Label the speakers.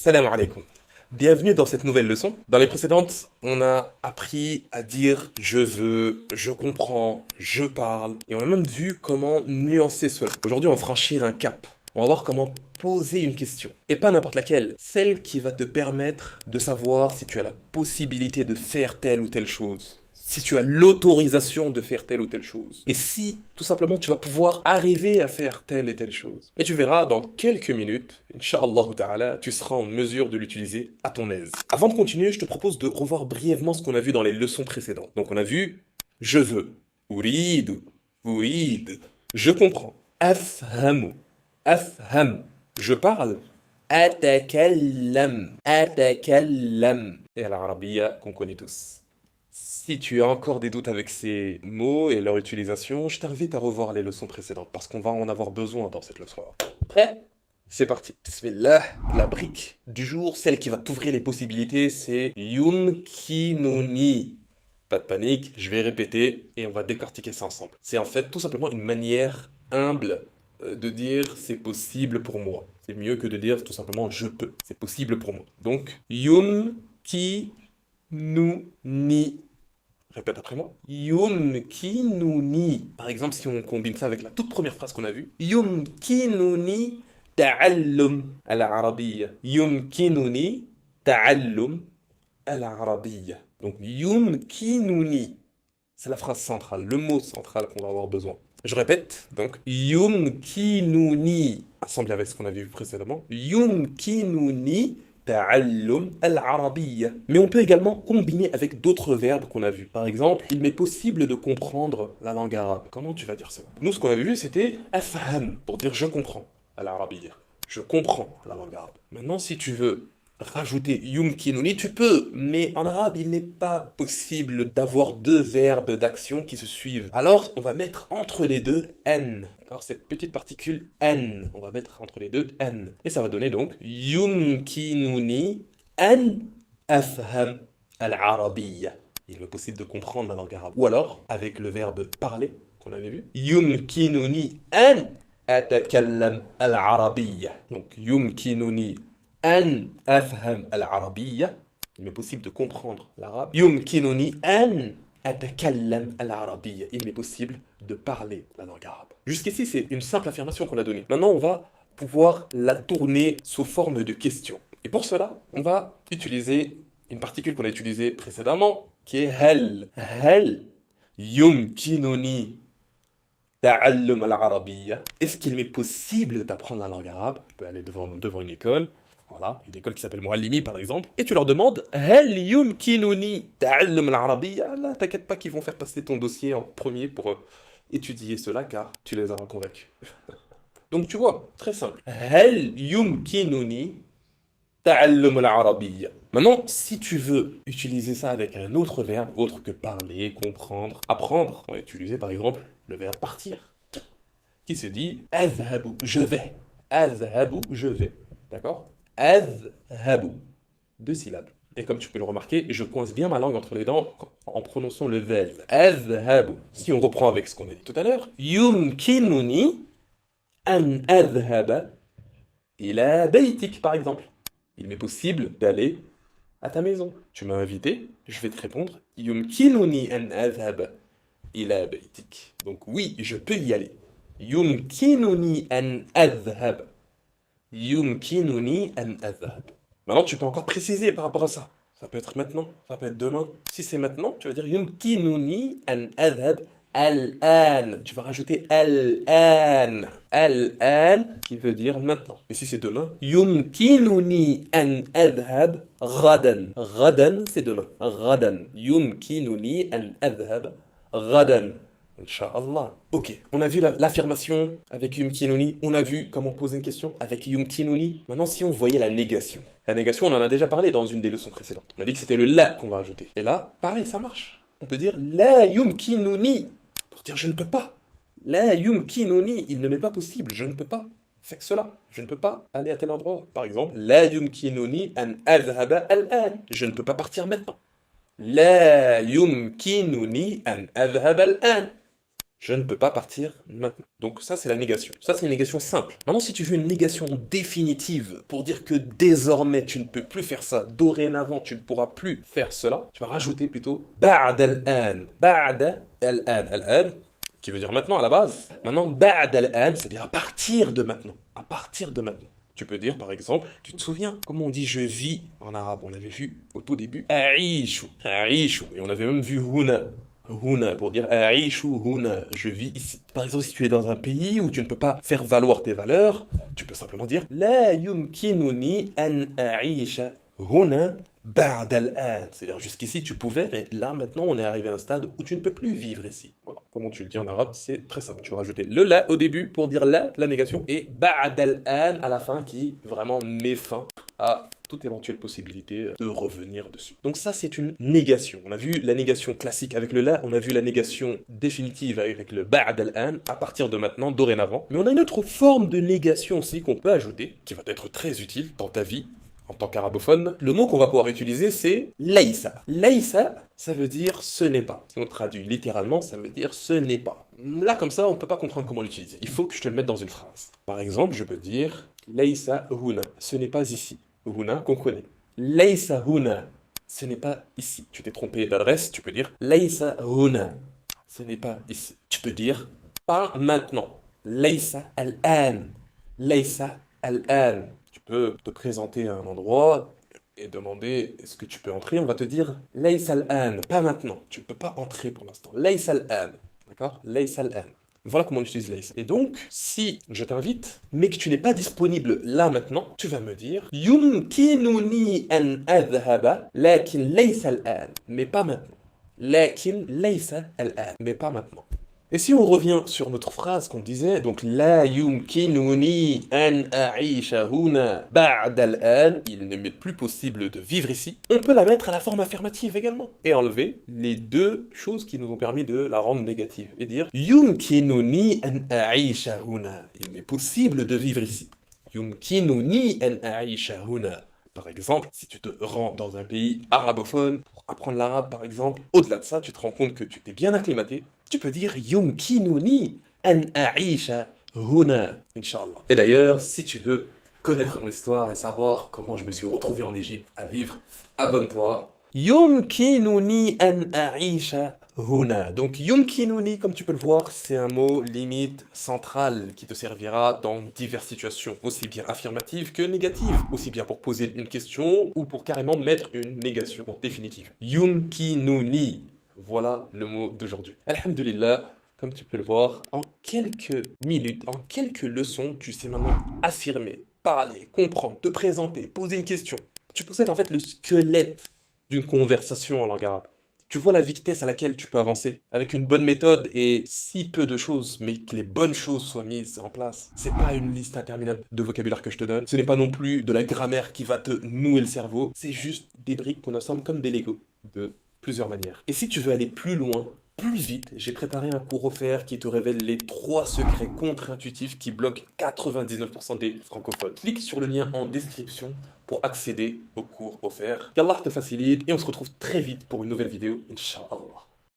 Speaker 1: Salam alaikum. Bienvenue dans cette nouvelle leçon. Dans les précédentes, on a appris à dire je veux, je comprends, je parle, et on a même vu comment nuancer cela. Aujourd'hui, on va franchir un cap. On va voir comment poser une question. Et pas n'importe laquelle, celle qui va te permettre de savoir si tu as la possibilité de faire telle ou telle chose. Si tu as l'autorisation de faire telle ou telle chose. Et si, tout simplement, tu vas pouvoir arriver à faire telle et telle chose. Et tu verras, dans quelques minutes, Inch'Allah ta'ala, tu seras en mesure de l'utiliser à ton aise. Avant de continuer, je te propose de revoir brièvement ce qu'on a vu dans les leçons précédentes. Donc on a vu « je veux »,« uridu »,« urid »,« je comprends »,« afhamu »,« afham », « je parle »,« atakallam »,« atakallam » et à l'arabiya qu'on connaît tous. Si tu as encore des doutes avec ces mots et leur utilisation, je t'invite à revoir les leçons précédentes parce qu'on va en avoir besoin dans cette leçon. Prêt? C'est parti. Bismillah. La brique du jour, celle qui va t'ouvrir les possibilités, c'est yumkinuni. Pas de panique, je vais répéter et on va décortiquer ça ensemble. C'est en fait tout simplement une manière humble de dire c'est possible pour moi. C'est mieux que de dire tout simplement je peux. C'est possible pour moi. Donc, yumkinuni. Répète après moi. Yumkinuni. Par exemple, si on combine ça avec la toute première phrase qu'on a vue. Yumkinuni ta'allum al-arabiyya. Yumkinuni ta'allum al-arabiyya. Donc, yumkinuni. C'est la phrase centrale, le mot central qu'on va avoir besoin. Je répète, donc, yumkinuni. Assemblé avec ce qu'on a vu précédemment. Yumkinuni ta'allum al-arabiyya. Mais on peut également combiner avec d'autres verbes qu'on a vus. Par exemple, il m'est possible de comprendre la langue arabe. Comment tu vas dire ça? Nous, ce qu'on avait vu, c'était afham, pour dire je comprends à l'arabiyya. Je comprends la langue arabe. Maintenant, si tu veux rajouter yumkinuni, tu peux, mais en arabe, il n'est pas possible d'avoir deux verbes d'action qui se suivent. Alors, on va mettre entre les deux n. Alors, cette petite particule n, on va mettre entre les deux n. Et ça va donner donc yumkinuni an afham al-arabiyya. Il est possible de comprendre la langue arabe. Ou alors, avec le verbe parler, qu'on avait vu, yumkinuni an atakallam al-arabiyya. Donc, yumkinuni an afham al-arabiyya. Il m'est possible de comprendre l'arabe. Yumkinuni an atakallam al-arabiyya. Il m'est possible de parler la langue arabe. Jusqu'ici, c'est une simple affirmation qu'on a donnée. Maintenant, on va pouvoir la tourner sous forme de question. Et pour cela, on va utiliser une particule qu'on a utilisée précédemment, qui est hal. Hal yumkinuni ta'allum al-arabiyya. Est-ce qu'il m'est possible d'apprendre la langue arabe? Je peux aller devant une école. Voilà, une école qui s'appelle Muallimi par exemple, et tu leur demandes Hal yumkinuni ta'allum al-arabiyya. Là, t'inquiète pas qu'ils vont faire passer ton dossier en premier pour étudier cela car tu les auras convaincus. Donc tu vois, très simple. Hal yumkinuni ta'allum al-arabiyya. Maintenant, si tu veux utiliser ça avec un autre verbe, autre que parler, comprendre, apprendre, on va utiliser par exemple le verbe partir, qui se dit azhabu, je vais. Azhabu, je vais. D'accord? Azhabu. Deux syllabes. Et comme tu peux le remarquer, je coince bien ma langue entre les dents en prononçant le verbe. Azhabu. Si on reprend avec ce qu'on a dit tout à l'heure, yumkinuni an azhaba ila baytik, par exemple. Il m'est possible d'aller à ta maison. Tu m'as invité, je vais te répondre yumkinuni an azhaba ila baytik. Donc oui, je peux y aller. Yumkinuni an azhaba. Yumkinuni an adhab. Maintenant, tu peux encore préciser par rapport à ça. Ça peut être maintenant, ça peut être demain. Si c'est maintenant, tu vas dire yumkinuni an adhab al-an. Tu vas rajouter al-an. Al-an qui veut dire maintenant. Et si c'est demain, yumkinuni an adhab ghadan. Ghadan, c'est demain. Ghadan. Yumkinuni an adhab ghadan. Inch'Allah. Ok, on a vu l'affirmation avec yumkinuni, on a vu comment poser une question avec yumkinuni. Maintenant, si on voyait la négation. La négation, on en a déjà parlé dans une des leçons précédentes. On a dit que c'était le la qu'on va ajouter. Et là, pareil, ça marche. On peut dire la yumkinuni pour dire je ne peux pas. La yumkinuni, il ne m'est pas possible, je ne peux pas faire cela. Je ne peux pas aller à tel endroit. Par exemple, la yumkinuni an adhaba al-an. Je ne peux pas partir maintenant. La yumkinuni an adhaba al-an. Je ne peux pas partir maintenant. Donc ça, c'est la négation. Ça, c'est une négation simple. Maintenant, si tu veux une négation définitive pour dire que désormais, tu ne peux plus faire ça, dorénavant, tu ne pourras plus faire cela, tu vas rajouter plutôt ba'd al-an. Ba'd al-an. Al-an, qui veut dire maintenant à la base. Maintenant, ba'd al-an, c'est-à-dire à partir de maintenant. À partir de maintenant. Tu peux dire, par exemple, tu te souviens comment on dit je vis en arabe? On l'avait vu au tout début. Aïchou. Aïchou. Et on avait même vu huna. Huna, pour dire Aïchou huna, je vis ici. Par exemple, si tu es dans un pays où tu ne peux pas faire valoir tes valeurs, tu peux simplement dire La yumkinuni an aïcha huna ba'd al-an. C'est-à-dire, jusqu'ici, tu pouvais, mais là, maintenant, on est arrivé à un stade où tu ne peux plus vivre ici. Voilà. Comment tu le dis en arabe, c'est très simple. Tu vas rajouter le la au début pour dire la négation, et ba'd al-an à la fin qui vraiment met fin à toute éventuelle possibilité de revenir dessus. Donc ça, c'est une négation. On a vu la négation classique avec le la, on a vu la négation définitive avec le ba'd al-an, à partir de maintenant, dorénavant. Mais on a une autre forme de négation aussi qu'on peut ajouter, qui va être très utile dans ta vie, en tant qu'arabophone. Le mot qu'on va pouvoir utiliser, c'est laïsa. Laïsa, ça veut dire ce n'est pas. Si on traduit littéralement, ça veut dire ce n'est pas. Là, comme ça, on ne peut pas comprendre comment l'utiliser. Il faut que je te le mette dans une phrase. Par exemple, je peux dire laïsa huna, ce n'est pas ici. Huna, qu'on connaît. Laysa huna, ce n'est pas ici. Tu t'es trompé d'adresse, tu peux dire Laysa huna, ce n'est pas ici. Tu peux dire pas maintenant. Laysa al-an. Laysa al-an. Tu peux te présenter à un endroit et demander est-ce que tu peux entrer. On va te dire Laysa al-an, pas maintenant. Tu ne peux pas entrer pour l'instant. Laysa al-an. D'accord? Laysa al-an. Voilà comment on utilise laisse. Et donc, si je t'invite, mais que tu n'es pas disponible là maintenant, tu vas me dire Yumkinuni an adhaba, lakin laysa al-an. Mais pas maintenant. Lakin laysa al-an. Mais pas maintenant. Et si on revient sur notre phrase qu'on disait, donc La yumkinuni an a'isha huna ba'd al-an, il ne m'est plus possible de vivre ici, on peut la mettre à la forme affirmative également, et enlever les deux choses qui nous ont permis de la rendre négative, et dire Yumkinuni an a'isha huna, il m'est possible de vivre ici. Yumkinuni an a'isha huna. Par exemple, si tu te rends dans un pays arabophone, pour apprendre l'arabe par exemple, au-delà de ça, tu te rends compte que tu t'es bien acclimaté, tu peux dire Yumkinuni an a'isha huna, Inch'Allah. Et d'ailleurs, si tu veux connaître mon histoire et savoir comment je me suis retrouvé en Égypte à vivre, abonne-toi. Yumkinuni an a'isha huna. Donc yumkinuni, comme tu peux le voir, c'est un mot limite central qui te servira dans diverses situations, aussi bien affirmatives que négatives, aussi bien pour poser une question ou pour carrément mettre une négation définitive. Yumkinuni. Voilà le mot d'aujourd'hui. Alhamdulillah, comme tu peux le voir, en quelques minutes, en quelques leçons, tu sais maintenant affirmer, parler, comprendre, te présenter, poser une question. Tu possèdes en fait le squelette d'une conversation en langue arabe. Tu vois la vitesse à laquelle tu peux avancer avec une bonne méthode et si peu de choses, mais que les bonnes choses soient mises en place. C'est pas une liste interminable de vocabulaire que je te donne. Ce n'est pas non plus de la grammaire qui va te nouer le cerveau. C'est juste des briques qu'on assemble comme des Lego de plusieurs manières. Et si tu veux aller plus loin, plus vite, j'ai préparé un cours offert qui te révèle les 3 secrets contre-intuitifs qui bloquent 99% des francophones. Clique sur le lien en description pour accéder au cours offert. Qu'Allah te facilite et on se retrouve très vite pour une nouvelle vidéo, Inch'Allah.